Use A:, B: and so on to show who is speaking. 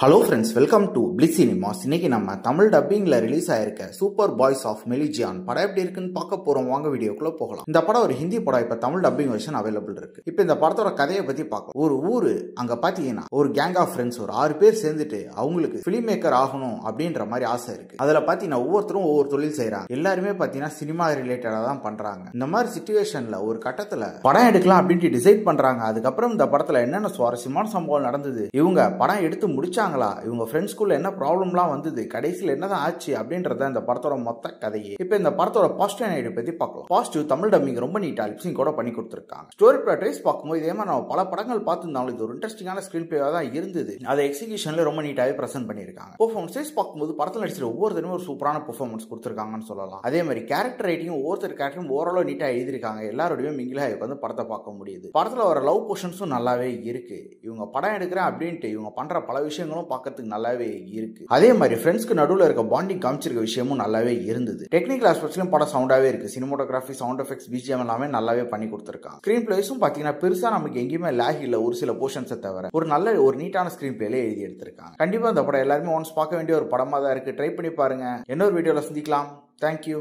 A: Hello friends, welcome to Bliss Cinemas. இன்னைக்கு நம்ம தமிழ் டப்பிங்ல ரிலீஸ் ஆயிருக்க சூப்பர் பாய்ஸ் ஆஃப் மெலிஜியான் படம் எப்படி இருக்குன்னு பார்க்க போறோம். வாங்க வீடியோக்குள்ள போகலாம். இந்த படம் ஒரு ஹிந்தி படம். இப்ப தமிழ் டப்பிங் வெர்ஷன் அவைலபிள் இருக்கு. இப்ப இந்த படத்தோட கதையை பத்தி பார்க்கலாம். ஒரு ஊரு, அங்க பாத்தீங்கன்னா ஒரு கேங் ஆஃப் ஃப்ரெண்ட்ஸ், ஒரு 6 பேர் சேர்ந்துட்டு அவங்களுக்கு பிலிம் மேக்கர் ஆகணும் அப்படின்ற மாதிரி ஆசை இருக்கு. அதுல பாத்தீங்கன்னா ஒவ்வொருத்தரும் ஒவ்வொரு தொழில் செய்யறாங்க. எல்லாருமே பாத்தீங்கன்னா சினிமா ரிலேட்டடா தான் பண்றாங்க. இந்த மாதிரி சிச்சுவேஷன்ல ஒரு கட்டத்துல படம் எடுக்கலாம் அப்படின்ட்டு டிசைட் பண்றாங்க. அதுக்கப்புறம் இந்த படத்துல என்னென்ன சுவாரஸ்யமான சம்பவம் நடந்தது, இவங்க படம் எடுத்து முடிச்சாங்க, இவங்க ஃப்ரெண்ட்ஸ்குள்ள என்ன ப்ராப்ளம்லாம் வந்தது, கடைசியில் என்னதான் ஆச்சு அப்படின்றத இந்த படத்தோட மொத்த கதையே. இப்போ இந்த படத்தோட பாசிட்டிவ் நைட் பத்தி பார்க்கலாம். பாசிட்டிவ், தமிழ் டப்பிங் ரொம்ப நீட்டா லிப்சிங் கூட பண்ணி கொடுத்துருக்காங்க. ஸ்டோரி ட்ரேஸ் பார்க்கும்போது இதே மாதிரி நம்ம பல படங்கள் பார்த்துருந்தாலும் இது ஒரு இன்ட்ரெஸ்டிங்கான ஸ்கிரீன் பிளேவா தான் இருந்தது. அதை எக்ஸிகியூஷன்ல ரொம்ப நீட்டாவே பிரசன்ட் பண்ணிருக்காங்க. பெர்ஃபார்மன்ஸ் பார்க்கும்போது படத்தில் நடிச்சிருக்க ஒவ்வொருத்தருமே ஒரு சூப்பரான பெர்ஃபார்மன்ஸ் கொடுத்துருக்காங்கன்னு சொல்லலாம். அதே மாதிரி கேரக்டர் ரைட்டிங் ஒவ்வொருத்தர் கேரக்டரும் ஓரளவு நீட்டா எழுதிருக்காங்க. எல்லாரோடையும் மிங்கிலா வந்து படத்தை பார்க்க முடியுது. படத்துல வர லவ் போர்ஷன்ஸும் நல்லாவே இருக்கு. இவங்க படம் எடுக்கிறேன் அப்படின்ட்டு இவங்க பண்ற பல விஷயங்களும் பார்க்கறதுக்கு நல்லாவே இருக்கு. அதே மாதிரி ஃப்ரெண்ட்ஸ்க்கு நடுவில் இருக்க பாண்டிங் காமிச்சிருக்க விஷயமும் நல்லாவே இருந்தது. டெக்னிக்கல் ஆஸ்பெக்ட்ஸ்லயும் படம் சவுண்டாவே இருக்கு. சினிமோட்டோகிராஃபி, சவுண்ட் எஃபெக்ட்ஸ், பிஜிஎம் எல்லாமே நல்லாவே பண்ணி கொடுத்துருக்காங்க. ஸ்கிரீன் பிளேஸும் பாத்தீங்கன்னா பெருசா நமக்கு எங்கேயுமே லேக் இல்ல. ஒரு சில போர்ஷன்ஸை தவிர ஒரு நீட்டான ஸ்கிரீன் பிளேல எழுதி எடுத்திருக்காங்க. கண்டிப்பா இந்த படம் எல்லாருமே ஒன்ஸ் பார்க்க வேண்டிய ஒரு படமா தான் இருக்கு. ட்ரை பண்ணி பாருங்க. இன்னொரு வீடியோல சந்திக்கலாம். தேங்க்யூ.